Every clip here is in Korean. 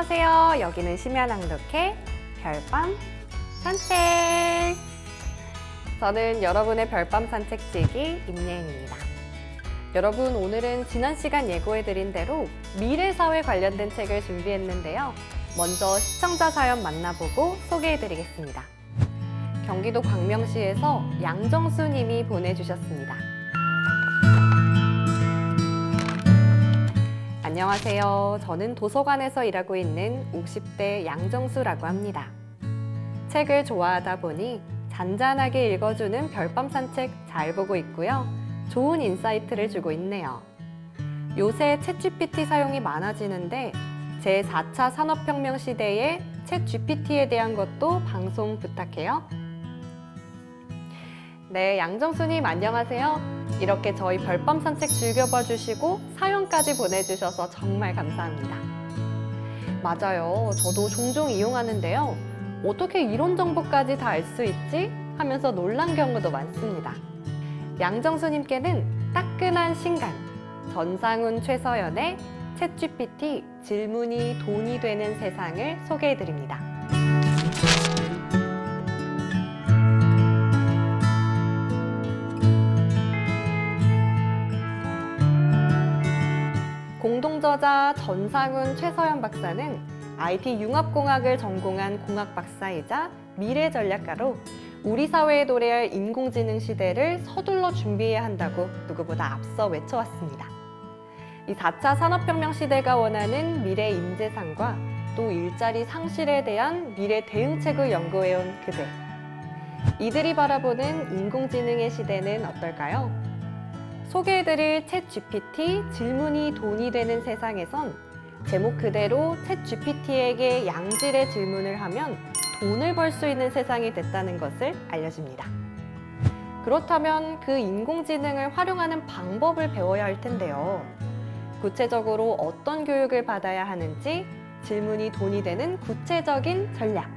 안녕하세요. 여기는 심야낭독회 별밤 산책. 저는 여러분의 별밤 산책지기 임예은입니다. 여러분, 오늘은 지난 시간 예고해드린 대로 미래사회 관련된 책을 준비했는데요. 먼저 시청자 사연 만나보고 소개해드리겠습니다. 경기도 광명시에서 양정수 님이 보내주셨습니다. 안녕하세요. 저는 도서관에서 일하고 있는 50대 양정수라고 합니다. 책을 좋아하다 보니 잔잔하게 읽어주는 별밤 산책 잘 보고 있고요. 좋은 인사이트를 주고 있네요. 요새 챗GPT 사용이 많아지는데 제4차 산업혁명 시대에 챗GPT에 대한 것도 방송 부탁해요. 네, 양정수님 안녕하세요. 이렇게 저희 별밤 산책 즐겨봐 주시고 사연까지 보내주셔서 정말 감사합니다. 맞아요. 저도 종종 이용하는데요. 어떻게 이런 정보까지 다 알 수 있지? 하면서 놀란 경우도 많습니다. 양정수님께는 따끈한 신간, 전상훈 최서연의 챗GPT 질문이 돈이 되는 세상을 소개해드립니다. 공동저자 전상훈 최서연 박사는 IT 융합공학을 전공한 공학 박사이자 미래 전략가로 우리 사회에 도래할 인공지능 시대를 서둘러 준비해야 한다고 누구보다 앞서 외쳐왔습니다. 이 4차 산업혁명 시대가 원하는 미래 인재상과 또 일자리 상실에 대한 미래 대응책을 연구해온 그들. 이들이 바라보는 인공지능의 시대는 어떨까요? 소개해드릴 챗GPT 질문이 돈이 되는 세상에선 제목 그대로 챗GPT에게 양질의 질문을 하면 돈을 벌 수 있는 세상이 됐다는 것을 알려줍니다. 그렇다면 그 인공지능을 활용하는 방법을 배워야 할 텐데요. 구체적으로 어떤 교육을 받아야 하는지 질문이 돈이 되는 구체적인 전략,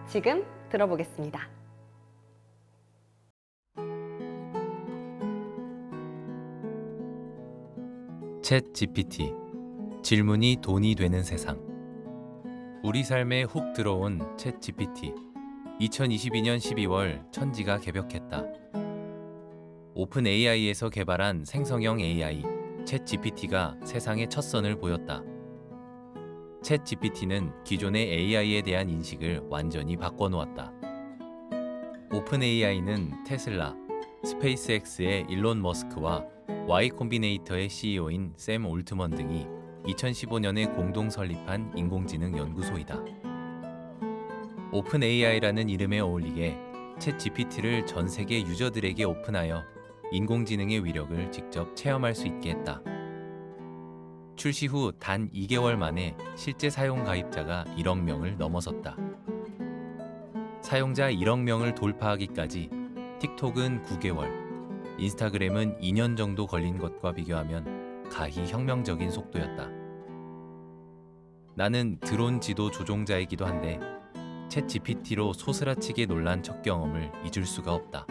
지금 들어보겠습니다. 챗GPT 질문이 돈이 되는 세상. 우리 삶에 훅 들어온 챗GPT. 2022년 12월 천지가 개벽했다. 오픈 AI에서 개발한 생성형 AI 챗GPT가 세상에 첫 선을 보였다. 챗GPT는 기존의 AI에 대한 인식을 완전히 바꿔놓았다. 오픈 AI는 테슬라, 스페이스X의 일론 머스크와 Y 콤비네이터의 CEO인 샘 올트먼 등이 2015년에 공동 설립한 인공지능 연구소이다. 오픈 AI라는 이름에 어울리게 챗GPT를 전 세계 유저들에게 오픈하여 인공지능의 위력을 직접 체험할 수 있게 했다. 출시 후 단 2개월 만에 실제 사용 가입자가 1억 명을 넘어섰다. 사용자 1억 명을 돌파하기까지 틱톡은 9개월, 인스타그램은 2년 정도 걸린 것과 비교하면 가히 혁명적인 속도였다. 나는 드론 지도 조종자이기도 한데 챗GPT로 소스라치게 놀란 첫 경험을 잊을 수가 없다.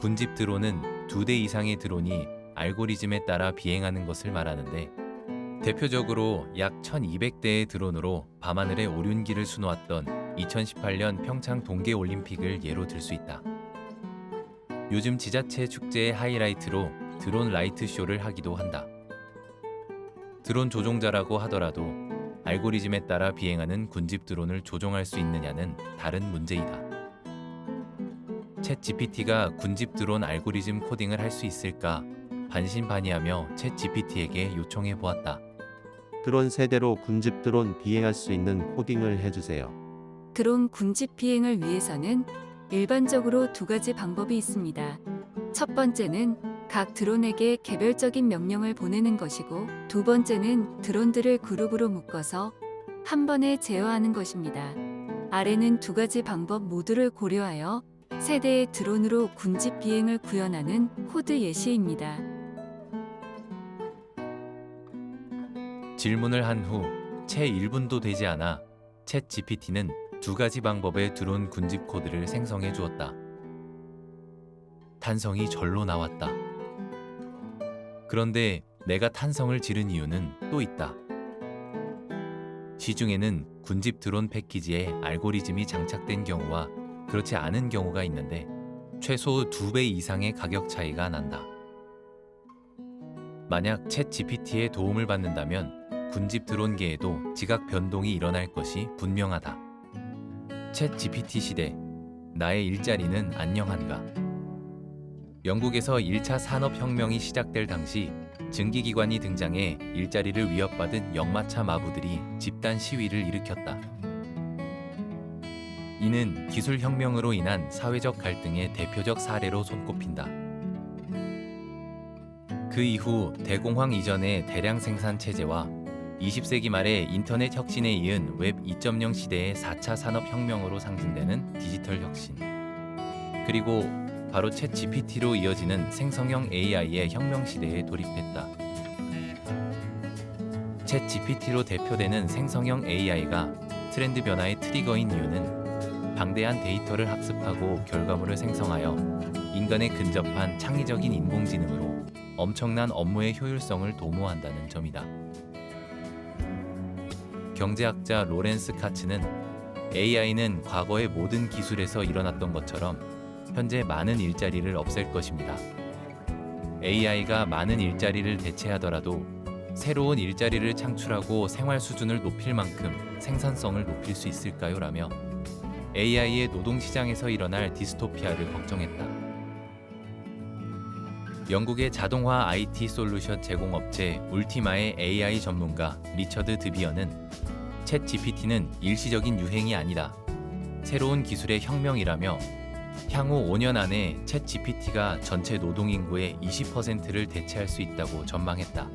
군집 드론은 2대 이상의 드론이 알고리즘에 따라 비행하는 것을 말하는데 대표적으로 약 1200대의 드론으로 밤하늘의 오륜기를 수놓았던 2018년 평창 동계올림픽을 예로 들 수 있다. 요즘 지자체 축제의 하이라이트로 드론 라이트 쇼를 하기도 한다. 드론 조종자라고 하더라도 알고리즘에 따라 비행하는 군집 드론을 조종할 수 있느냐는 다른 문제이다. 챗GPT가 군집 드론 알고리즘 코딩을 할 수 있을까 반신반의하며 챗GPT에게 요청해 보았다. 드론 세대로 군집 드론 비행할 수 있는 코딩을 해주세요. 드론 군집 비행을 위해서는 일반적으로 2가지 방법이 있습니다. 첫 번째는 각 드론에게 개별적인 명령을 보내는 것이고, 두 번째는 드론들을 그룹으로 묶어서 한 번에 제어하는 것입니다. 아래는 2가지 방법 모두를 고려하여 세대의 드론으로 군집 비행을 구현하는 코드 예시입니다. 질문을 한 후 채 1분도 되지 않아 챗GPT는 2가지 방법의 드론 군집 코드를 생성해 주었다. 탄성이 절로 나왔다. 그런데 내가 탄성을 지른 이유는 또 있다. 시중에는 군집 드론 패키지에 알고리즘이 장착된 경우와 그렇지 않은 경우가 있는데 최소 2배 이상의 가격 차이가 난다. 만약 챗 GPT의 도움을 받는다면 군집 드론계에도 지각 변동이 일어날 것이 분명하다. 챗 GPT 시대, 나의 일자리는 안녕한가? 영국에서 1차 산업혁명이 시작될 당시 증기기관이 등장해 일자리를 위협받은 역마차 마부들이 집단 시위를 일으켰다. 이는 기술혁명으로 인한 사회적 갈등의 대표적 사례로 손꼽힌다. 그 이후 대공황 이전의 대량 생산 체제와 20세기 말의 인터넷 혁신에 이은 웹 2.0 시대의 4차 산업혁명으로 상징되는 디지털 혁신, 그리고 바로 챗 GPT로 이어지는 생성형 AI의 혁명 시대에 돌입했다. 챗 GPT로 대표되는 생성형 AI가 트렌드 변화의 트리거인 이유는 방대한 데이터를 학습하고 결과물을 생성하여 인간에 근접한 창의적인 인공지능으로 엄청난 업무의 효율성을 도모한다는 점이다. 경제학자 로렌스 카츠는 AI는 과거의 모든 기술에서 일어났던 것처럼 현재 많은 일자리를 없앨 것입니다. AI가 많은 일자리를 대체하더라도 새로운 일자리를 창출하고 생활 수준을 높일 만큼 생산성을 높일 수 있을까요? 라며 AI의 노동시장에서 일어날 디스토피아를 걱정했다. 영국의 자동화 IT 솔루션 제공업체 울티마의 AI 전문가 리처드 드비어는 챗 GPT는 일시적인 유행이 아니다. 새로운 기술의 혁명이라며 향후 5년 안에 챗 GPT가 전체 노동인구의 20%를 대체할 수 있다고 전망했다.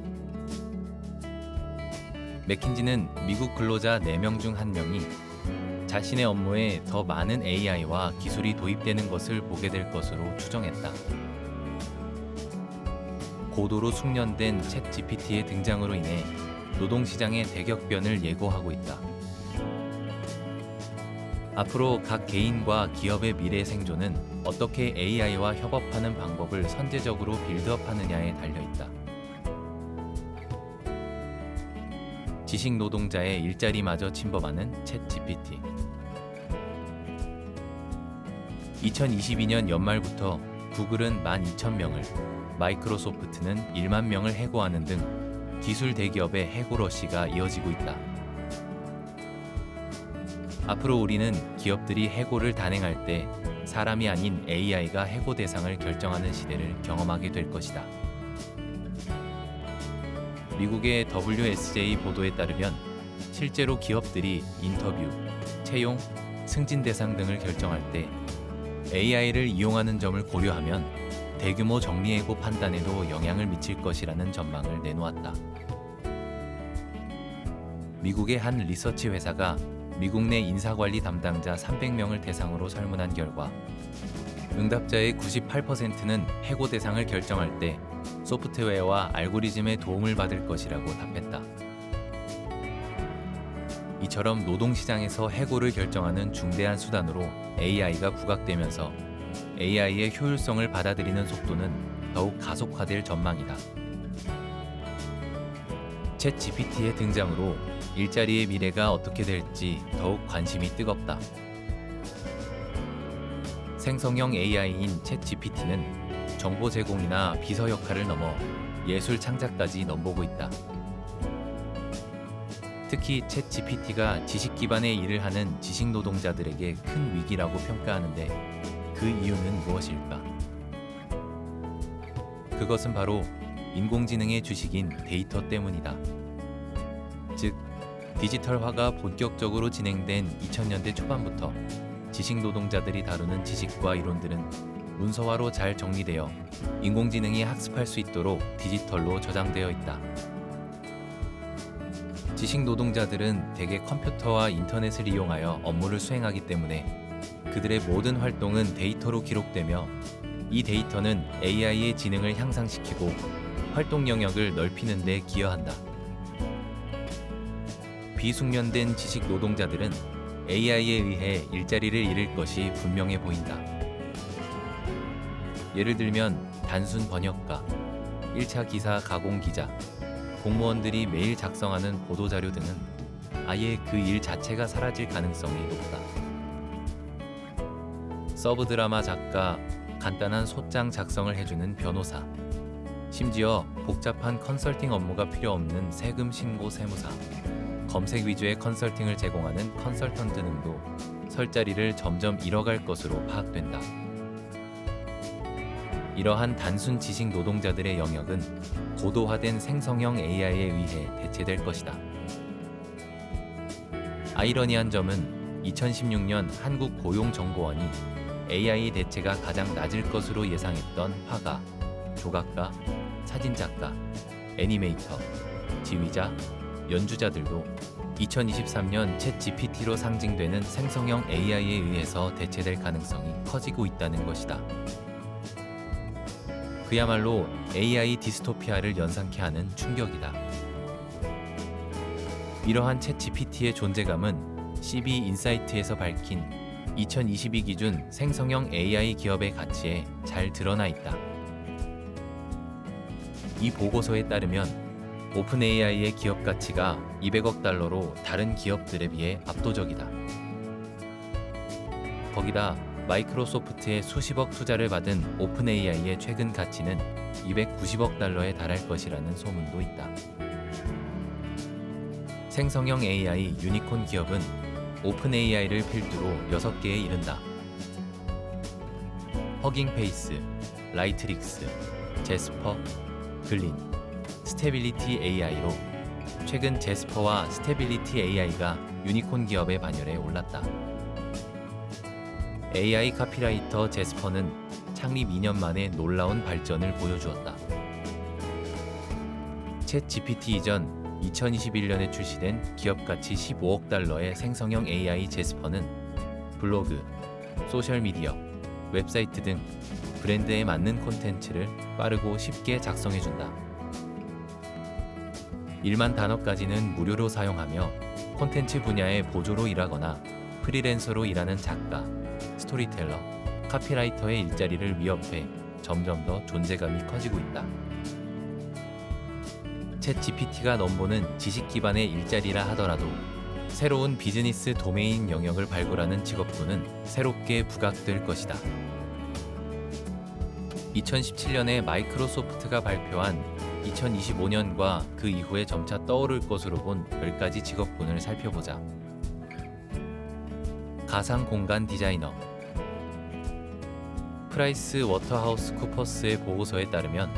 맥킨지는 미국 근로자 4명 중 1명이 자신의 업무에 더 많은 AI와 기술이 도입되는 것을 보게 될 것으로 추정했다. 고도로 숙련된 챗 GPT의 등장으로 인해 노동시장의 대격변을 예고하고 있다. 앞으로 각 개인과 기업의 미래 생존은 어떻게 AI와 협업하는 방법을 선제적으로 빌드업하느냐에 달려있다. 지식 노동자의 일자리마저 침범하는 챗 GPT. 2022년 연말부터 구글은 12,000명을, 마이크로소프트는 1만 명을 해고하는 등 기술 대기업의 해고 러시가 이어지고 있다. 앞으로 우리는 기업들이 해고를 단행할 때 사람이 아닌 AI가 해고 대상을 결정하는 시대를 경험하게 될 것이다. 미국의 WSJ 보도에 따르면 실제로 기업들이 인터뷰, 채용, 승진 대상 등을 결정할 때 AI를 이용하는 점을 고려하면 대규모 정리해고 판단에도 영향을 미칠 것이라는 전망을 내놓았다. 미국의 한 리서치 회사가 미국 내 인사관리 담당자 300명을 대상으로 설문한 결과 응답자의 98%는 해고 대상을 결정할 때 소프트웨어와 알고리즘의 도움을 받을 것이라고 답했다. 이처럼 노동시장에서 해고를 결정하는 중대한 수단으로 AI가 부각되면서 AI의 효율성을 받아들이는 속도는 더욱 가속화될 전망이다. 챗 GPT의 등장으로 일자리의 미래가 어떻게 될지 더욱 관심이 뜨겁다. 생성형 AI인 챗 GPT는 정보 제공이나 비서 역할을 넘어 예술 창작까지 넘보고 있다. 특히 챗 GPT가 지식 기반의 일을 하는 지식 노동자들에게 큰 위기라고 평가하는데 그 이유는 무엇일까? 그것은 바로 인공지능의 주식인 데이터 때문이다. 즉, 디지털화가 본격적으로 진행된 2000년대 초반부터 지식 노동자들이 다루는 지식과 이론들은 문서화로 잘 정리되어 인공지능이 학습할 수 있도록 디지털로 저장되어 있다. 지식 노동자들은 대개 컴퓨터와 인터넷을 이용하여 업무를 수행하기 때문에 그들의 모든 활동은 데이터로 기록되며 이 데이터는 AI의 지능을 향상시키고 활동 영역을 넓히는 데 기여한다. 비숙련된 지식 노동자들은 AI에 의해 일자리를 잃을 것이 분명해 보인다. 예를 들면 단순 번역가, 1차 기사 가공 기자, 공무원들이 매일 작성하는 보도자료 등은 아예 그 일 자체가 사라질 가능성이 높다. 서브 드라마 작가, 간단한 소장 작성을 해주는 변호사, 심지어 복잡한 컨설팅 업무가 필요 없는 세금 신고 세무사, 검색 위주의 컨설팅을 제공하는 컨설턴트 등도 설 자리를 점점 잃어갈 것으로 파악된다. 이러한 단순 지식 노동자들의 영역은 고도화된 생성형 AI에 의해 대체될 것이다. 아이러니한 점은 2016년 한국고용정보원이 AI 대체가 가장 낮을 것으로 예상했던 화가, 조각가, 사진작가, 애니메이터, 지휘자, 연주자들도 2023년 챗 GPT로 상징되는 생성형 AI에 의해서 대체될 가능성이 커지고 있다는 것이다. 그야말로 AI 디스토피아를 연상케 하는 충격이다. 이러한 챗 GPT의 존재감은 CB 인사이트에서 밝힌 2022 기준 생성형 AI 기업의 가치에 잘 드러나 있다. 이 보고서에 따르면 오픈 AI의 기업 가치가 200억 달러로 다른 기업들에 비해 압도적이다. 거기다 마이크로소프트의 수십억 투자를 받은 오픈 AI의 최근 가치는 290억 달러에 달할 것이라는 소문도 있다. 생성형 AI 유니콘 기업은 오픈 AI를 필두로 6개에 이른다. 허깅페이스, 라이트릭스, 제스퍼, 글린, 스테빌리티 AI로 최근 제스퍼와 스테빌리티 AI가 유니콘 기업의 반열에 올랐다. AI 카피라이터 제스퍼는 창립 2년 만에 놀라운 발전을 보여주었다. 챗 GPT 이전 2021년에 출시된 기업 가치 15억 달러의 생성형 AI 제스퍼는 블로그, 소셜미디어, 웹사이트 등 브랜드에 맞는 콘텐츠를 빠르고 쉽게 작성해준다. 1만 단어까지는 무료로 사용하며 콘텐츠 분야의 보조로 일하거나 프리랜서로 일하는 작가, 스토리텔러, 카피라이터의 일자리를 위협해 점점 더 존재감이 커지고 있다. 챗 GPT가 넘보는 지식 기반의 일자리라 하더라도 새로운 비즈니스 도메인 영역을 발굴하는 직업군은 새롭게 부각될 것이다. 2017년에 마이크로소프트가 발표한 2025년과 그 이후에 점차 떠오를 것으로 본 10가지 직업군을 살펴보자. 가상 공간 디자이너. 프라이스 워터하우스 쿠퍼스의 보고서에 따르면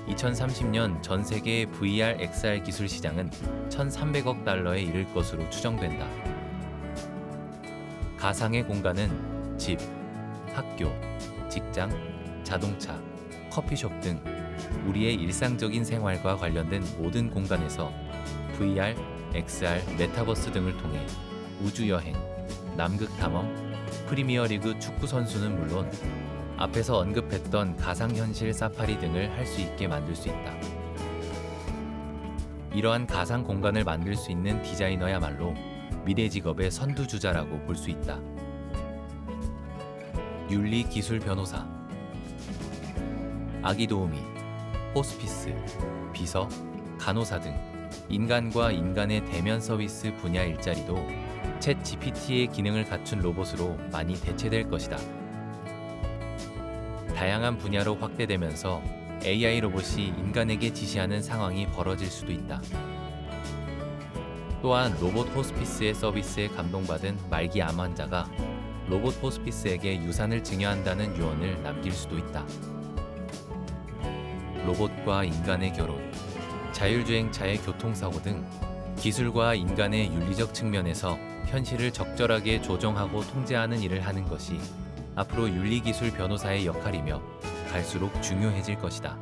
2030년 전 세계의 VR, XR 기술 시장은 1,300억 달러에 이를 것으로 추정된다. 가상의 공간은 집, 학교, 직장, 자동차, 커피숍 등 우리의 일상적인 생활과 관련된 모든 공간에서 VR, XR, 메타버스 등을 통해 우주여행, 남극 탐험, 프리미어리그 축구 선수는 물론 앞에서 언급했던 가상현실 사파리 등을 할 수 있게 만들 수 있다. 이러한 가상 공간을 만들 수 있는 디자이너야말로 미래 직업의 선두주자라고 볼 수 있다. 윤리기술 변호사, 아기 도우미, 호스피스, 비서, 간호사 등 인간과 인간의 대면 서비스 분야 일자리도 챗 GPT의 기능을 갖춘 로봇으로 많이 대체될 것이다. 다양한 분야로 확대되면서 AI 로봇이 인간에게 지시하는 상황이 벌어질 수도 있다. 또한 로봇 호스피스의 서비스에 감동받은 말기 암 환자가 로봇 호스피스에게 유산을 증여한다는 유언을 남길 수도 있다. 로봇과 인간의 결혼, 자율주행차의 교통사고 등 기술과 인간의 윤리적 측면에서 현실을 적절하게 조정하고 통제하는 일을 하는 것이 앞으로 윤리기술 변호사의 역할이며 갈수록 중요해질 것이다.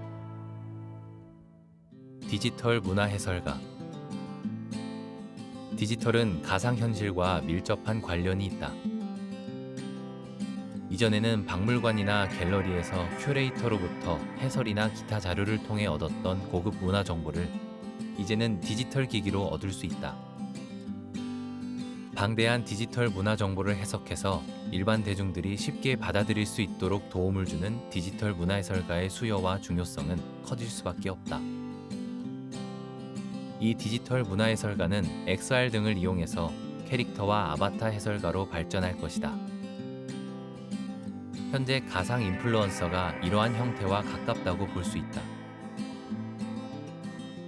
디지털 문화 해설가. 디지털은 가상현실과 밀접한 관련이 있다. 이전에는 박물관이나 갤러리에서 큐레이터로부터 해설이나 기타 자료를 통해 얻었던 고급 문화 정보를 이제는 디지털 기기로 얻을 수 있다. 방대한 디지털 문화 정보를 해석해서 일반 대중들이 쉽게 받아들일 수 있도록 도움을 주는 디지털 문화 해설가의 수요와 중요성은 커질 수밖에 없다. 이 디지털 문화 해설가는 XR 등을 이용해서 캐릭터와 아바타 해설가로 발전할 것이다. 현재 가상 인플루언서가 이러한 형태와 가깝다고 볼 수 있다.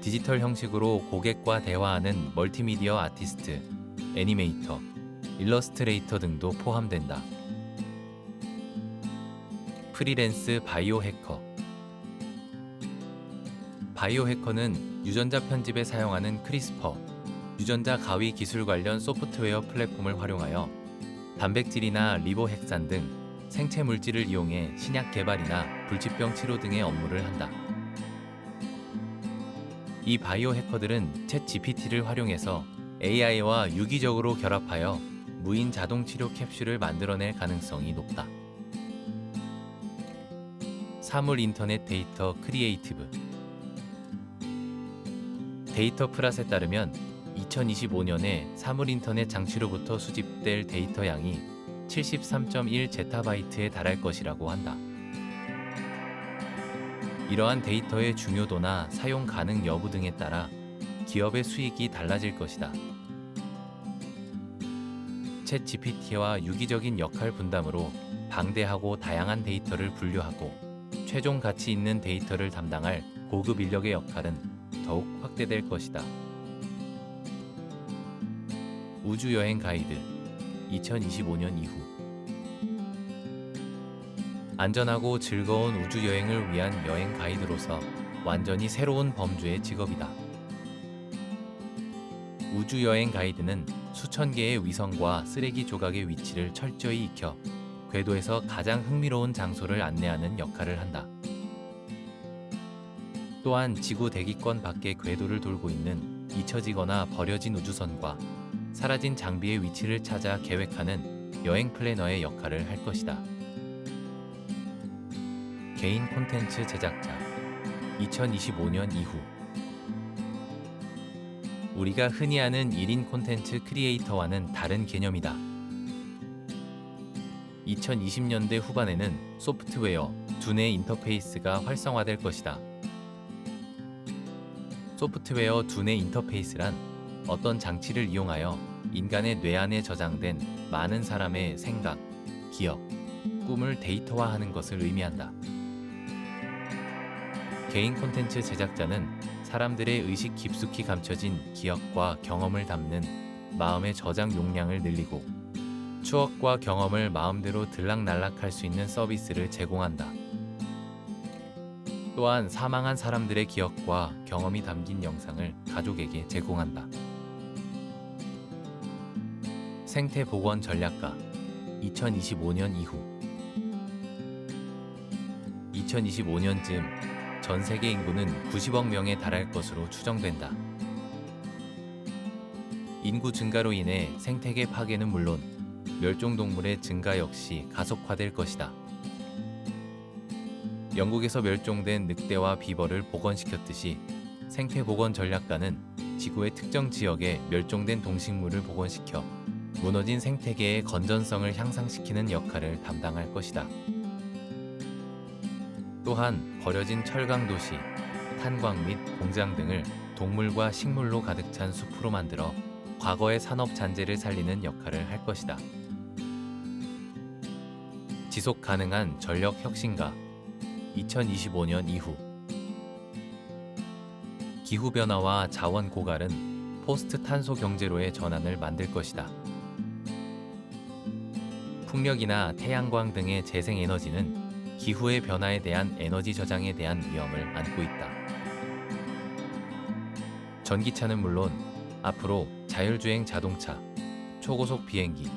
디지털 형식으로 고객과 대화하는 멀티미디어 아티스트, 애니메이터, 일러스트레이터 등도 포함된다. 프리랜스 바이오 해커. 바이오 해커는 유전자 편집에 사용하는 크리스퍼, 유전자 가위 기술 관련 소프트웨어 플랫폼을 활용하여 단백질이나 리보핵산 등 생체 물질을 이용해 신약 개발이나 불치병 치료 등의 업무를 한다. 이 바이오 해커들은 챗 GPT를 활용해서 AI와 유기적으로 결합하여 무인 자동 치료 캡슐을 만들어낼 가능성이 높다. 사물 인터넷 데이터 크리에이티브. 데이터 플랫에 따르면 2025년에 사물 인터넷 장치로부터 수집될 데이터 양이 73.1 제타바이트에 달할 것이라고 한다. 이러한 데이터의 중요도나 사용 가능 여부 등에 따라 기업의 수익이 달라질 것이다. 챗 GPT와 유기적인 역할 분담으로 방대하고 다양한 데이터를 분류하고 최종 가치 있는 데이터를 담당할 고급 인력의 역할은 더욱 확대될 것이다. 우주여행 가이드 2025년 이후. 안전하고 즐거운 우주여행을 위한 여행 가이드로서 완전히 새로운 범주의 직업이다. 우주여행 가이드는 수천 개의 위성과 쓰레기 조각의 위치를 철저히 익혀 궤도에서 가장 흥미로운 장소를 안내하는 역할을 한다. 또한 지구 대기권 밖의 궤도를 돌고 있는 잊혀지거나 버려진 우주선과 사라진 장비의 위치를 찾아 계획하는 여행 플래너의 역할을 할 것이다. 개인 콘텐츠 제작자 2025년 이후. 우리가 흔히 아는 1인 콘텐츠 크리에이터와는 다른 개념이다. 2020년대 후반에는 소프트웨어, 두뇌 인터페이스가 활성화될 것이다. 소프트웨어 두뇌 인터페이스란 어떤 장치를 이용하여 인간의 뇌 안에 저장된 많은 사람의 생각, 기억, 꿈을 데이터화하는 것을 의미한다. 개인 콘텐츠 제작자는 사람들의 의식 깊숙이 감춰진 기억과 경험을 담는 마음의 저장 용량을 늘리고 추억과 경험을 마음대로 들락날락할 수 있는 서비스를 제공한다. 또한 사망한 사람들의 기억과 경험이 담긴 영상을 가족에게 제공한다. 생태보건 전략가 2025년 이후. 2025년쯤 전 세계 인구는 90억 명에 달할 것으로 추정된다. 인구 증가로 인해 생태계 파괴는 물론 멸종동물의 증가 역시 가속화될 것이다. 영국에서 멸종된 늑대와 비버를 복원시켰듯이 생태복원 전략가는 지구의 특정 지역에 멸종된 동식물을 복원시켜 무너진 생태계의 건전성을 향상시키는 역할을 담당할 것이다. 또한 버려진 철강도시, 탄광 및 공장 등을 동물과 식물로 가득 찬 숲으로 만들어 과거의 산업 잔재를 살리는 역할을 할 것이다. 지속 가능한 전력 혁신가 2025년 이후. 기후변화와 자원 고갈은 포스트 탄소 경제로의 전환을 만들 것이다. 풍력이나 태양광 등의 재생에너지는 기후의 변화에 대한 에너지 저장에 대한 위험을 안고 있다. 전기차는 물론 앞으로 자율주행 자동차, 초고속 비행기,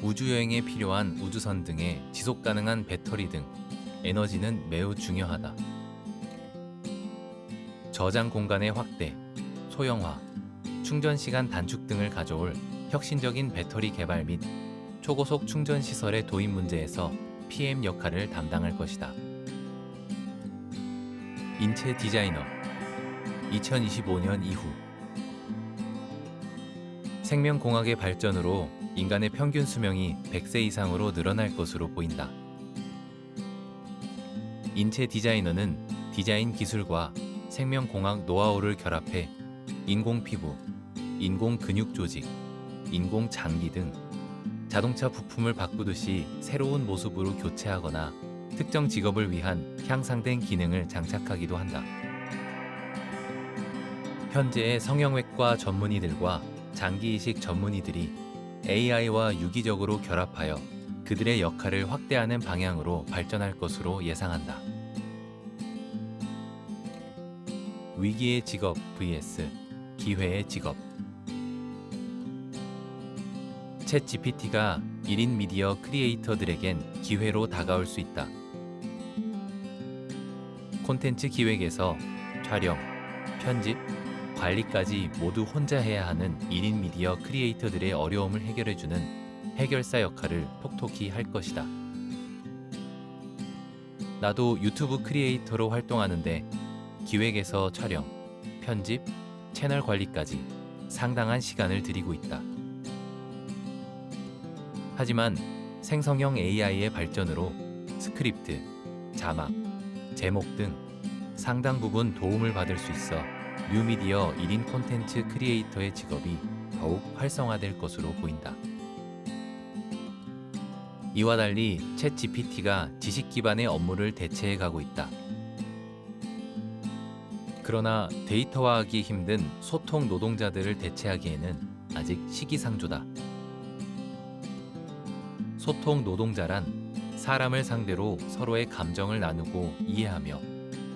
우주여행에 필요한 우주선 등의 지속가능한 배터리 등 에너지는 매우 중요하다. 저장 공간의 확대, 소형화, 충전 시간 단축 등을 가져올 혁신적인 배터리 개발 및 초고속 충전 시설의 도입 문제에서 PM 역할을 담당할 것이다. 인체 디자이너 2025년 이후. 생명공학의 발전으로 인간의 평균 수명이 100세 이상으로 늘어날 것으로 보인다. 인체 디자이너는 디자인 기술과 생명공학 노하우를 결합해 인공 피부, 인공 근육 조직, 인공 장기 등 자동차 부품을 바꾸듯이 새로운 모습으로 교체하거나 특정 직업을 위한 향상된 기능을 장착하기도 한다. 현재의 성형외과 전문의들과 장기이식 전문의들이 AI와 유기적으로 결합하여 그들의 역할을 확대하는 방향으로 발전할 것으로 예상한다. 위기의 직업 vs 기회의 직업. 챗 GPT가 1인 미디어 크리에이터들에겐 기회로 다가올 수 있다. 콘텐츠 기획에서 촬영, 편집, 관리까지 모두 혼자 해야 하는 1인 미디어 크리에이터들의 어려움을 해결해주는 해결사 역할을 톡톡히 할 것이다. 나도 유튜브 크리에이터로 활동하는데 기획에서 촬영, 편집, 채널 관리까지 상당한 시간을 들이고 있다. 하지만 생성형 AI의 발전으로 스크립트, 자막, 제목 등 상당 부분 도움을 받을 수 있어 뉴미디어 1인 콘텐츠 크리에이터의 직업이 더욱 활성화될 것으로 보인다. 이와 달리 챗 GPT가 지식 기반의 업무를 대체해 가고 있다. 그러나 데이터화하기 힘든 소통 노동자들을 대체하기에는 아직 시기상조다. 소통 노동자란 사람을 상대로 서로의 감정을 나누고 이해하며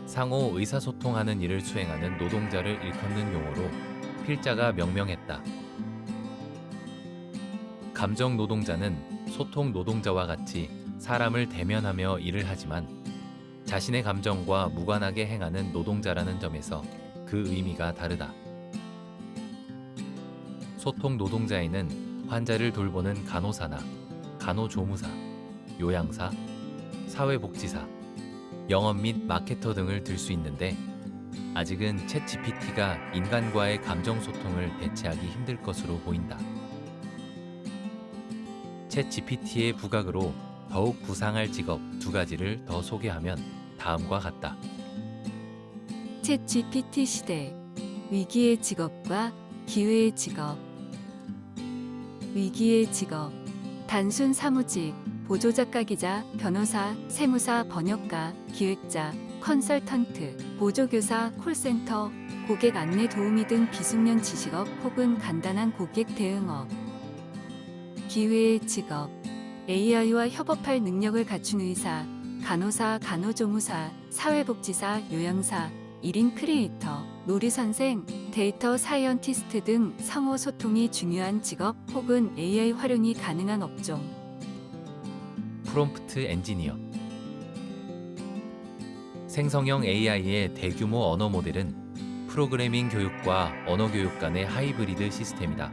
상호 의사소통하는 일을 수행하는 노동자를 일컫는 용어로 필자가 명명했다. 감정 노동자는 소통 노동자와 같이 사람을 대면하며 일을 하지만 자신의 감정과 무관하게 행하는 노동자라는 점에서 그 의미가 다르다. 소통 노동자에는 환자를 돌보는 간호사나 간호조무사, 요양사, 사회복지사, 영업 및 마케터 등을 들 수 있는데 아직은 챗 GPT가 인간과의 감정 소통을 대체하기 힘들 것으로 보인다. 챗 GPT의 부각으로 더욱 부상할 직업 두 가지를 더 소개하면 다음과 같다. 챗 GPT 시대. 위기의 직업과 기회의 직업. 위기의 직업. 단순 사무직, 보조작가 기자, 변호사, 세무사, 번역가, 기획자, 컨설턴트, 보조교사, 콜센터, 고객 안내 도우미 등 비숙련 지식업 혹은 간단한 고객 대응업. 기회의 직업. AI와 협업할 능력을 갖춘 의사, 간호사, 간호조무사, 사회복지사, 요양사, 1인 크리에이터, 놀이선생, 데이터 사이언티스트 등 상호 소통이 중요한 직업 혹은 AI 활용이 가능한 업종. 프롬프트 엔지니어. 생성형 AI의 대규모 언어 모델은 프로그래밍 교육과 언어 교육 간의 하이브리드 시스템이다.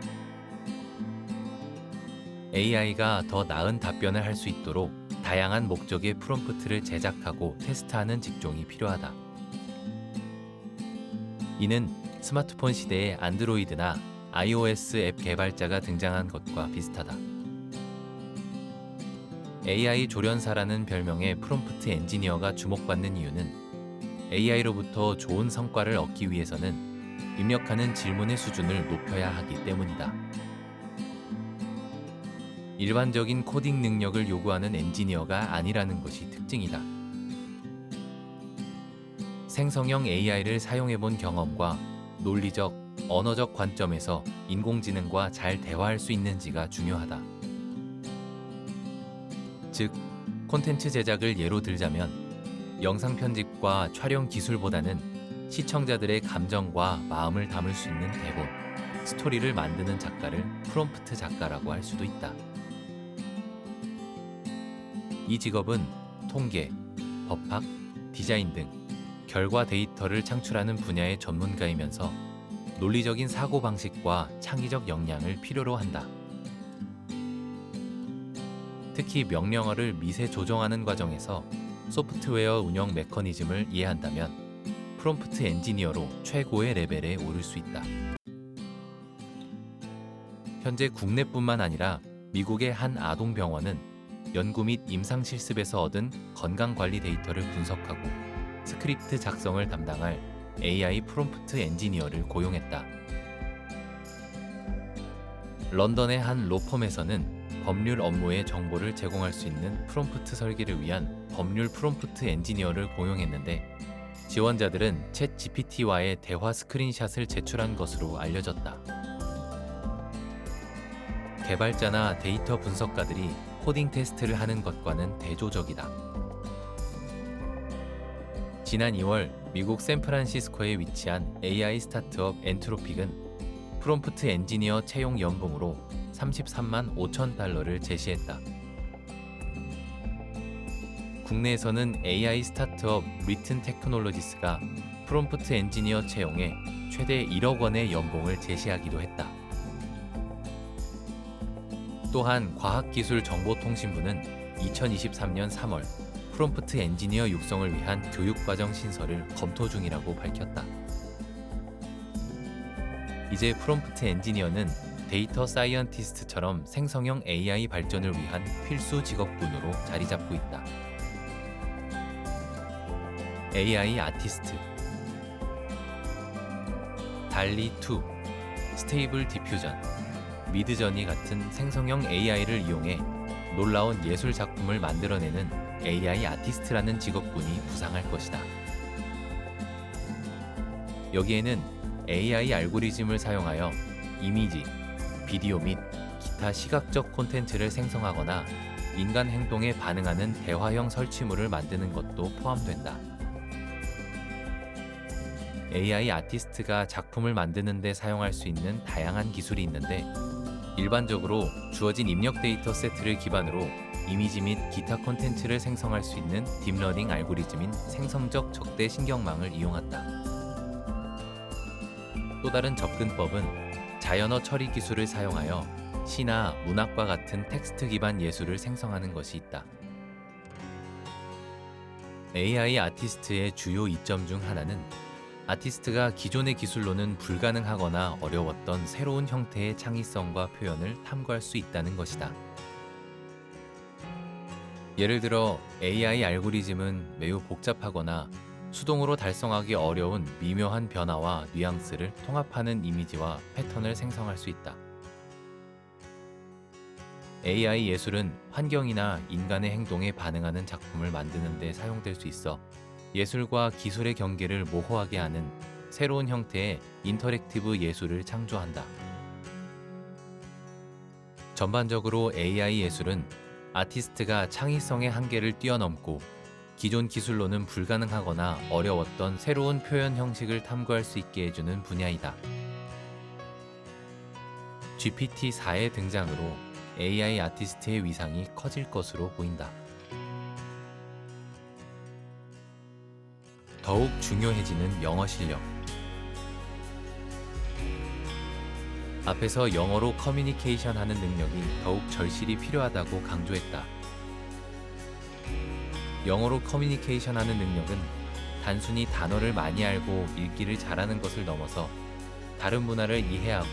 AI가 더 나은 답변을 할 수 있도록 다양한 목적의 프롬프트를 제작하고 테스트하는 직종이 필요하다. 이는 스마트폰 시대의 안드로이드나 iOS 앱 개발자가 등장한 것과 비슷하다. AI 조련사라는 별명의 프롬프트 엔지니어가 주목받는 이유는 AI로부터 좋은 성과를 얻기 위해서는 입력하는 질문의 수준을 높여야 하기 때문이다. 일반적인 코딩 능력을 요구하는 엔지니어가 아니라는 것이 특징이다. 생성형 AI를 사용해본 경험과 논리적, 언어적 관점에서 인공지능과 잘 대화할 수 있는지가 중요하다. 즉, 콘텐츠 제작을 예로 들자면 영상 편집과 촬영 기술보다는 시청자들의 감정과 마음을 담을 수 있는 대본, 스토리를 만드는 작가를 프롬프트 작가라고 할 수도 있다. 이 직업은 통계, 법학, 디자인 등 결과 데이터를 창출하는 분야의 전문가이면서 논리적인 사고방식과 창의적 역량을 필요로 한다. 특히 명령어를 미세 조정하는 과정에서 소프트웨어 운영 메커니즘을 이해한다면 프롬프트 엔지니어로 최고의 레벨에 오를 수 있다. 현재 국내뿐만 아니라 미국의 한 아동병원은 연구 및 임상 실습에서 얻은 건강관리 데이터를 분석하고 스크립트 작성을 담당할 AI 프롬프트 엔지니어를 고용했다. 런던의 한 로펌에서는 법률 업무의 정보를 제공할 수 있는 프롬프트 설계를 위한 법률 프롬프트 엔지니어를 고용했는데 지원자들은 챗 GPT와의 대화 스크린샷을 제출한 것으로 알려졌다. 개발자나 데이터 분석가들이 코딩 테스트를 하는 것과는 대조적이다. 지난 2월 미국 샌프란시스코에 위치한 AI 스타트업 엔트로픽은 프롬프트 엔지니어 채용 연봉으로 33만 5천 달러를 제시했다. 국내에서는 AI 스타트업 리튼 테크놀로지스가 프롬프트 엔지니어 채용에 최대 1억 원의 연봉을 제시하기도 했다. 또한 과학기술정보통신부는 2023년 3월 프롬프트 엔지니어 육성을 위한 교육과정 신설을 검토 중이라고 밝혔다. 이제 프롬프트 엔지니어는 데이터 사이언티스트처럼 생성형 AI 발전을 위한 필수 직업군으로 자리 잡고 있다. AI 아티스트, 달리2, 스테이블 디퓨전, 미드저니 같은 생성형 AI를 이용해 놀라운 예술 작품을 만들어내는 AI 아티스트라는 직업군이 부상할 것이다. 여기에는 AI 알고리즘을 사용하여 이미지, 비디오 및 기타 시각적 콘텐츠를 생성하거나 인간 행동에 반응하는 대화형 설치물을 만드는 것도 포함된다. AI 아티스트가 작품을 만드는 데 사용할 수 있는 다양한 기술이 있는데 일반적으로 주어진 입력 데이터 세트를 기반으로 이미지 및 기타 콘텐츠를 생성할 수 있는 딥러닝 알고리즘인 생성적 적대 신경망을 이용한다. 또 다른 접근법은 자연어 처리 기술을 사용하여 시나 문학과 같은 텍스트 기반 예술을 생성하는 것이 있다. AI 아티스트의 주요 이점 중 하나는 아티스트가 기존의 기술로는 불가능하거나 어려웠던 새로운 형태의 창의성과 표현을 탐구할 수 있다는 것이다. 예를 들어 AI 알고리즘은 매우 복잡하거나 수동으로 달성하기 어려운 미묘한 변화와 뉘앙스를 통합하는 이미지와 패턴을 생성할 수 있다. AI 예술은 환경이나 인간의 행동에 반응하는 작품을 만드는 데 사용될 수 있어 예술과 기술의 경계를 모호하게 하는 새로운 형태의 인터랙티브 예술을 창조한다. 전반적으로 AI 예술은 아티스트가 창의성의 한계를 뛰어넘고 기존 기술로는 불가능하거나 어려웠던 새로운 표현 형식을 탐구할 수 있게 해주는 분야이다. GPT-4의 등장으로 AI 아티스트의 위상이 커질 것으로 보인다. 더욱 중요해지는 영어 실력. 앞에서 영어로 커뮤니케이션 하는 능력이 더욱 절실히 필요하다고 강조했다. 영어로 커뮤니케이션 하는 능력은 단순히 단어를 많이 알고 읽기를 잘하는 것을 넘어서 다른 문화를 이해하고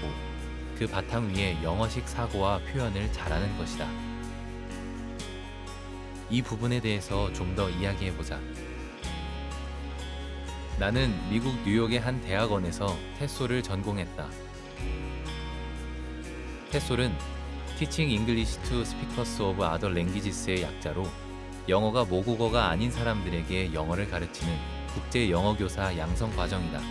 그 바탕 위에 영어식 사고와 표현을 잘하는 것이다. 이 부분에 대해서 좀 더 이야기해보자. 나는 미국 뉴욕의 한 대학원에서 테솔을 전공했다. 테솔은 Teaching English to Speakers of Other Languages의 약자로 영어가 모국어가 아닌 사람들에게 영어를 가르치는 국제 영어교사 양성 과정이다.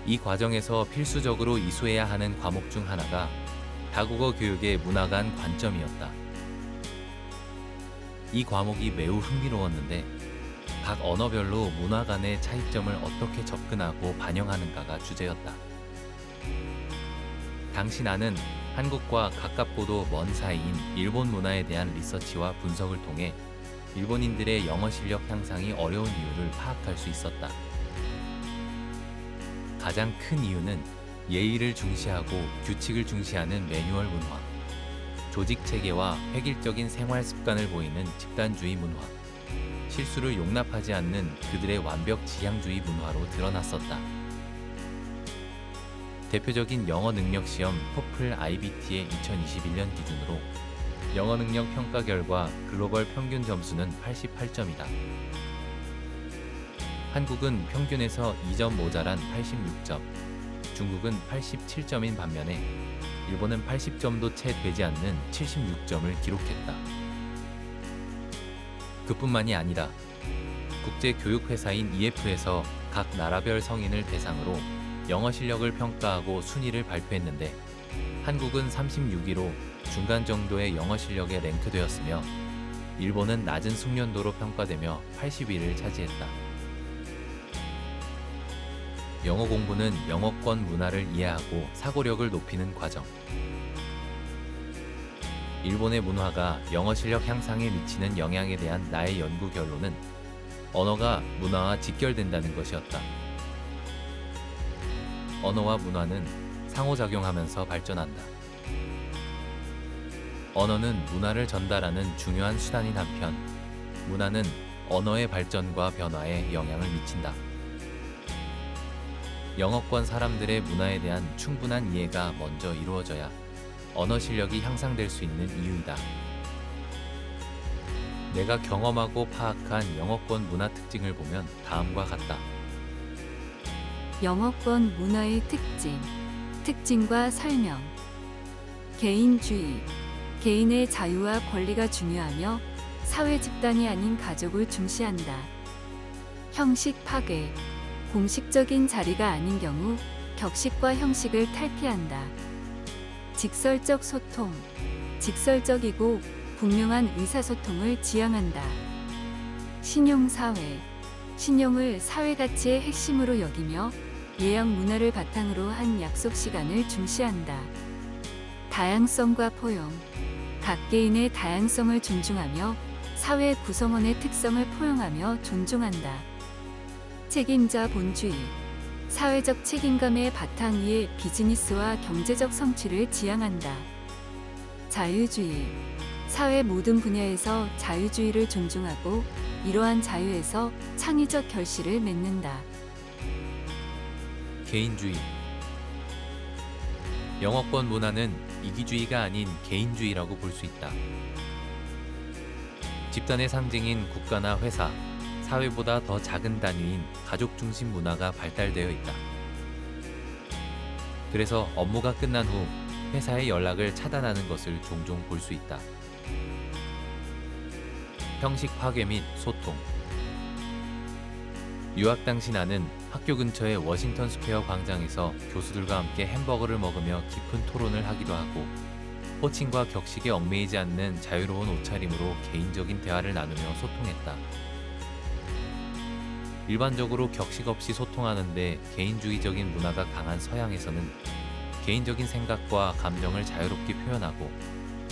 이 과정에서 필수적으로 이수해야 하는 과목 중 하나가 다국어 교육의 문화 간 관점이었다. 이 과목이 매우 흥미로웠는데 각 언어별로 문화 간의 차이점을 어떻게 접근하고 반영하는가가 주제였다. 당시 나는 한국과 가깝고도 먼 사이인 일본 문화에 대한 리서치와 분석을 통해 일본인들의 영어 실력 향상이 어려운 이유를 파악할 수 있었다. 가장 큰 이유는 예의를 중시하고 규칙을 중시하는 매뉴얼 문화, 조직 체계와 획일적인 생활 습관을 보이는 집단주의 문화, 실수를 용납하지 않는 그들의 완벽 지향주의 문화로 드러났었다. 대표적인 영어 능력 시험 토플 IBT의 2021년 기준으로 영어 능력 평가 결과 글로벌 평균 점수는 88점이다. 한국은 평균에서 2점 모자란 86점, 중국은 87점인 반면에 일본은 80점도 채 되지 않는 76점을 기록했다. 그뿐만이 아니라 국제교육회사인 EF에서 각 나라별 성인을 대상으로 영어 실력을 평가하고 순위를 발표했는데 한국은 36위로 중간 정도의 영어 실력에 랭크되었으며 일본은 낮은 숙련도로 평가되며 80위를 차지했다. 영어 공부는 영어권 문화를 이해하고 사고력을 높이는 과정. 일본의 문화가 영어 실력 향상에 미치는 영향에 대한 나의 연구 결론은 언어가 문화와 직결된다는 것이었다. 언어와 문화는 상호작용하면서 발전한다. 언어는 문화를 전달하는 중요한 수단인 한편, 문화는 언어의 발전과 변화에 영향을 미친다. 영어권 사람들의 문화에 대한 충분한 이해가 먼저 이루어져야 언어 실력이 향상될 수 있는 이유이다. 내가 경험하고 파악한 영어권 문화 특징을 보면 다음과 같다. 영어권 문화의 특징, 특징과 설명. 개인주의, 개인의 자유와 권리가 중요하며 사회 집단이 아닌 가족을 중시한다. 형식 파괴, 공식적인 자리가 아닌 경우 격식과 형식을 탈피한다. 직설적 소통, 직설적이고 분명한 의사소통을 지향한다. 신용사회, 신용을 사회 가치의 핵심으로 여기며 예약 문화를 바탕으로 한 약속 시간을 중시한다. 다양성과 포용, 각 개인의 다양성을 존중하며 사회 구성원의 특성을 포용하며 존중한다. 책임자 본주의, 사회적 책임감의 바탕 위에 비즈니스와 경제적 성취를 지향한다. 자유주의, 사회 모든 분야에서 자유주의를 존중하고 이러한 자유에서 창의적 결실을 맺는다. 개인주의. 영어권 문화는 이기주의가 아닌 개인주의라고 볼 수 있다. 집단의 상징인 국가나 회사, 사회보다 더 작은 단위인 가족 중심 문화가 발달되어 있다. 그래서 업무가 끝난 후 회사의 연락을 차단하는 것을 종종 볼 수 있다. 형식 파괴 및 소통. 유학 당시 나는 학교 근처의 워싱턴 스퀘어 광장에서 교수들과 함께 햄버거를 먹으며 깊은 토론을 하기도 하고 호칭과 격식에 얽매이지 않는 자유로운 옷차림으로 개인적인 대화를 나누며 소통했다. 일반적으로 격식 없이 소통하는데 개인주의적인 문화가 강한 서양에서는 개인적인 생각과 감정을 자유롭게 표현하고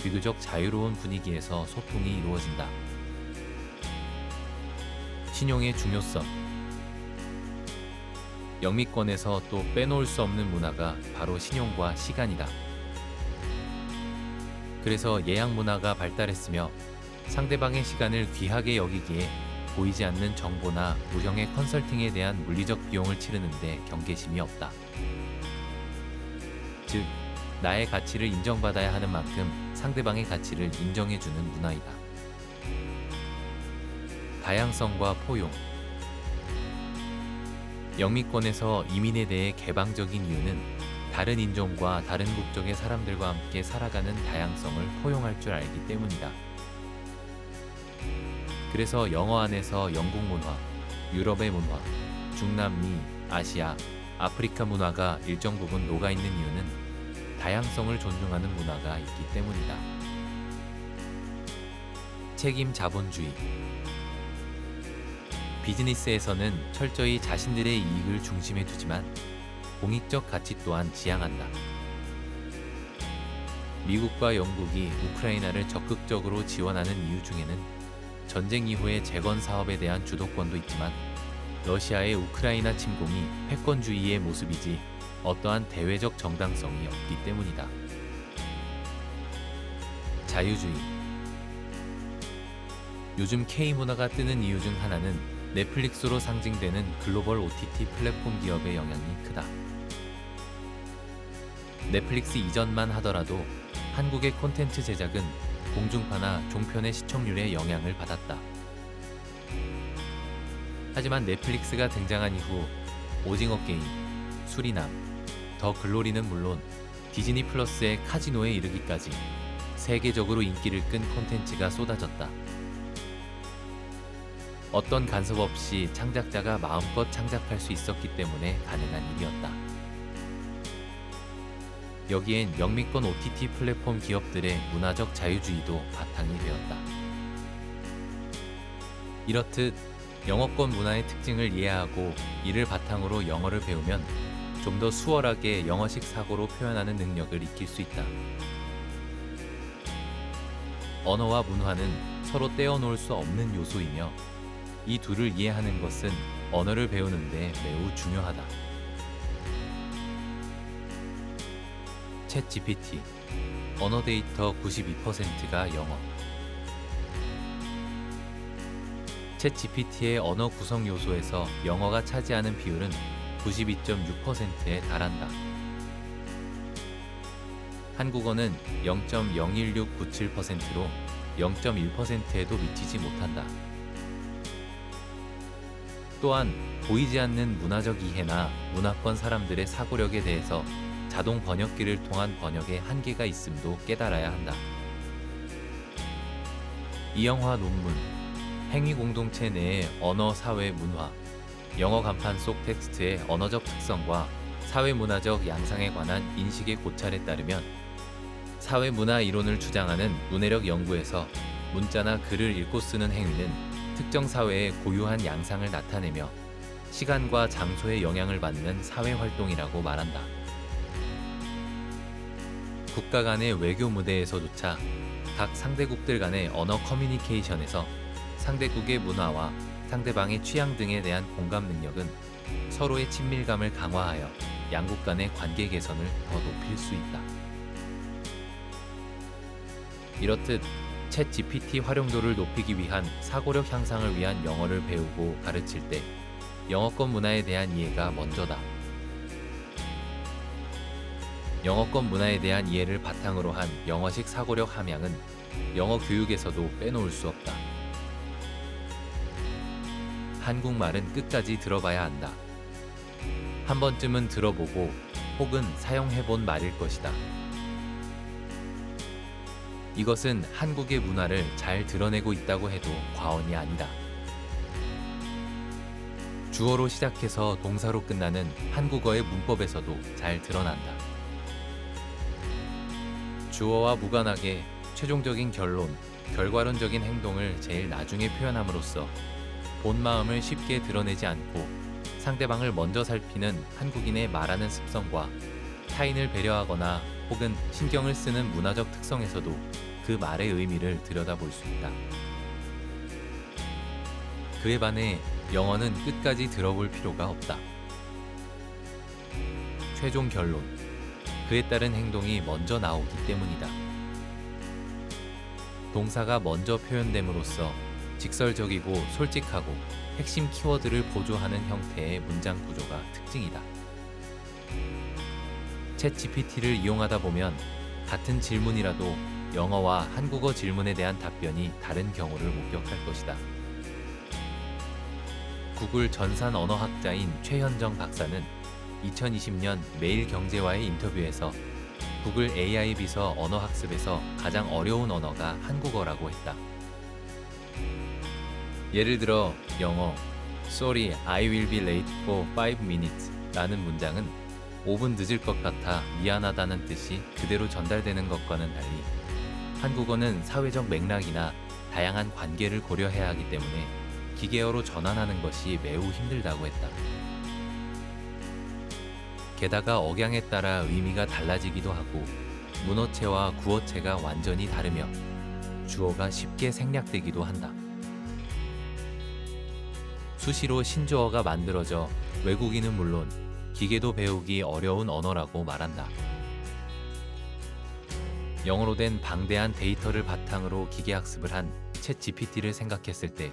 비교적 자유로운 분위기에서 소통이 이루어진다. 신용의 중요성. 영미권에서 또 빼놓을 수 없는 문화가 바로 신용과 시간이다. 그래서 예약 문화가 발달했으며 상대방의 시간을 귀하게 여기기에 보이지 않는 정보나 무형의 컨설팅에 대한 물리적 비용을 치르는데 경계심이 없다. 즉, 나의 가치를 인정받아야 하는 만큼 상대방의 가치를 인정해주는 문화이다. 다양성과 포용. 영미권에서 이민에 대해 개방적인 이유는 다른 인종과 다른 국적의 사람들과 함께 살아가는 다양성을 포용할 줄 알기 때문이다. 그래서 영어 안에서 영국 문화, 유럽의 문화, 중남미, 아시아, 아프리카 문화가 일정 부분 녹아있는 이유는 다양성을 존중하는 문화가 있기 때문이다. 책임 자본주의. 비즈니스에서는 철저히 자신들의 이익을 중심에 두지만 공익적 가치 또한 지향한다. 미국과 영국이 우크라이나를 적극적으로 지원하는 이유 중에는 전쟁 이후의 재건 사업에 대한 주도권도 있지만 러시아의 우크라이나 침공이 패권주의의 모습이지 어떠한 대외적 정당성이 없기 때문이다. 자유주의. 요즘 K문화가 뜨는 이유 중 하나는 넷플릭스로 상징되는 글로벌 OTT 플랫폼 기업의 영향이 크다. 넷플릭스 이전만 하더라도 한국의 콘텐츠 제작은 공중파나 종편의 시청률에 영향을 받았다. 하지만 넷플릭스가 등장한 이후 오징어 게임, 수리남, 더 글로리는 물론 디즈니 플러스의 카지노에 이르기까지 세계적으로 인기를 끈 콘텐츠가 쏟아졌다. 어떤 간섭 없이 창작자가 마음껏 창작할 수 있었기 때문에 가능한 일이었다. 여기엔 영미권 OTT 플랫폼 기업들의 문화적 자유주의도 바탕이 되었다. 이렇듯 영어권 문화의 특징을 이해하고 이를 바탕으로 영어를 배우면 좀 더 수월하게 영어식 사고로 표현하는 능력을 익힐 수 있다. 언어와 문화는 서로 떼어놓을 수 없는 요소이며 이 둘을 이해하는 것은 언어를 배우는데 매우 중요하다. 챗 GPT, 언어 데이터 92%가 영어. 챗 GPT의 언어 구성 요소에서 영어가 차지하는 비율은 92.6%에 달한다. 한국어는 0.01697%로 0.1%에도 미치지 못한다. 또한 보이지 않는 문화적 이해나 문화권 사람들의 사고력에 대해서 자동 번역기를 통한 번역에 한계가 있음도 깨달아야 한다. 이영화 논문, 행위 공동체 내의 언어, 사회, 문화, 영어 간판 속 텍스트의 언어적 특성과 사회문화적 양상에 관한 인식의 고찰에 따르면 사회문화 이론을 주장하는 문해력 연구에서 문자나 글을 읽고 쓰는 행위는 특정 사회의 고유한 양상을 나타내며 시간과 장소의 영향을 받는 사회활동이라고 말한다. 국가 간의 외교 무대에서조차 각 상대국들 간의 언어 커뮤니케이션에서 상대국의 문화와 상대방의 취향 등에 대한 공감 능력은 서로의 친밀감을 강화하여 양국 간의 관계 개선을 더 높일 수 있다. 이렇듯 챗 GPT 활용도를 높이기 위한 사고력 향상을 위한 영어를 배우고 가르칠 때 영어권 문화에 대한 이해가 먼저다. 영어권 문화에 대한 이해를 바탕으로 한 영어식 사고력 함양은 영어 교육에서도 빼놓을 수 없다. 한국말은 끝까지 들어봐야 한다. 한 번쯤은 들어보고 혹은 사용해본 말일 것이다. 이것은 한국의 문화를 잘 드러내고 있다고 해도 과언이 아니다. 주어로 시작해서 동사로 끝나는 한국어의 문법에서도 잘 드러난다. 주어와 무관하게 최종적인 결론, 결과론적인 행동을 제일 나중에 표현함으로써 본 마음을 쉽게 드러내지 않고 상대방을 먼저 살피는 한국인의 말하는 습성과 타인을 배려하거나 혹은 신경을 쓰는 문화적 특성에서도 그 말의 의미를 들여다볼 수 있다. 그에 반해 영어는 끝까지 들어볼 필요가 없다. 최종 결론, 그에 따른 행동이 먼저 나오기 때문이다. 동사가 먼저 표현됨으로써 직설적이고 솔직하고 핵심 키워드를 보조하는 형태의 문장 구조가 특징이다. 챗 GPT를 이용하다 보면 같은 질문이라도 영어와 한국어 질문에 대한 답변이 다른 경우를 목격할 것이다. 구글 전산 언어학자인 최현정 박사는 2020년 매일경제와의 인터뷰에서 구글 AI 비서 언어학습에서 가장 어려운 언어가 한국어라고 했다. 예를 들어 영어 Sorry, I will be late for 5 minutes 라는 문장은 5분 늦을 것 같아 미안하다는 뜻이 그대로 전달되는 것과는 달리 한국어는 사회적 맥락이나 다양한 관계를 고려해야 하기 때문에 기계어로 전환하는 것이 매우 힘들다고 했다. 게다가 억양에 따라 의미가 달라지기도 하고 문어체와 구어체가 완전히 다르며 주어가 쉽게 생략되기도 한다. 수시로 신조어가 만들어져 외국인은 물론 기계도 배우기 어려운 언어라고 말한다. 영어로 된 방대한 데이터를 바탕으로 기계학습을 한 챗 GPT를 생각했을 때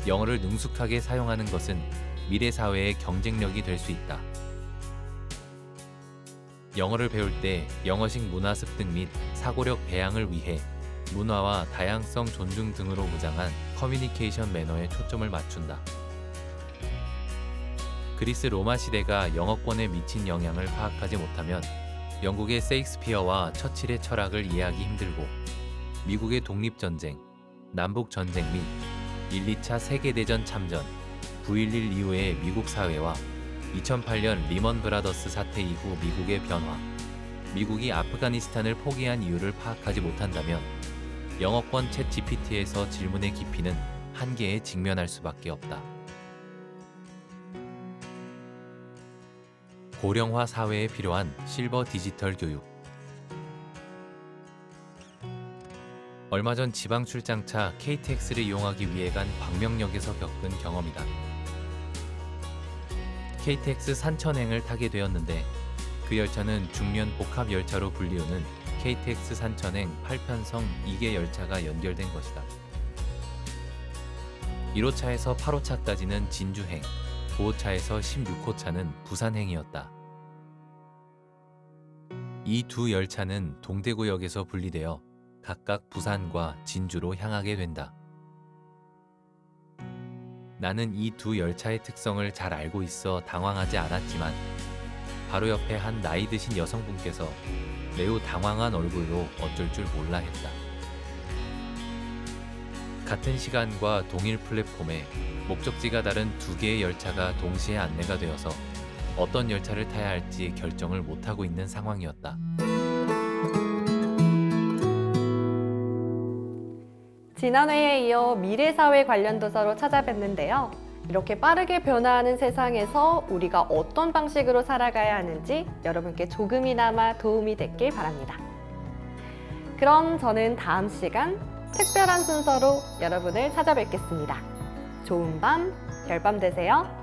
영어를 능숙하게 사용하는 것은 미래 사회의 경쟁력이 될 수 있다. 영어를 배울 때 영어식 문화 습득 및 사고력 배양을 위해 문화와 다양성 존중 등으로 무장한 커뮤니케이션 매너에 초점을 맞춘다. 그리스 로마 시대가 영어권에 미친 영향을 파악하지 못하면 영국의 세익스피어와 처칠의 철학을 이해하기 힘들고 미국의 독립전쟁, 남북전쟁 및 1, 2차 세계대전 참전, 9.11 이후의 미국 사회와 2008년 리먼 브라더스 사태 이후 미국의 변화, 미국이 아프가니스탄을 포기한 이유를 파악하지 못한다면 영어권 챗 GPT에서 질문의 깊이는 한계에 직면할 수밖에 없다. 고령화 사회에 필요한 실버 디지털 교육. 얼마 전 지방 출장차 KTX를 이용하기 위해 간 광명역에서 겪은 경험이다. KTX 산천행을 타게 되었는데 그 열차는 중년 복합 열차로 불리우는 KTX 산천행 8편성 2개 열차가 연결된 것이다. 1호차에서 8호차까지는 진주행, 9호차에서 16호차는 부산행이었다. 이 두 열차는 동대구역에서 분리되어 각각 부산과 진주로 향하게 된다. 나는 이 두 열차의 특성을 잘 알고 있어 당황하지 않았지만 바로 옆에 한 나이 드신 여성분께서 매우 당황한 얼굴로 어쩔 줄 몰라 했다. 같은 시간과 동일 플랫폼에 목적지가 다른 두 개의 열차가 동시에 안내가 되어서 어떤 열차를 타야 할지 결정을 못하고 있는 상황이었다. 지난 회에 이어 미래사회 관련 도서로 찾아뵀는데요. 이렇게 빠르게 변화하는 세상에서 우리가 어떤 방식으로 살아가야 하는지 여러분께 조금이나마 도움이 됐길 바랍니다. 그럼 저는 다음 시간 특별한 순서로 여러분을 찾아뵙겠습니다. 좋은 밤, 별밤 되세요.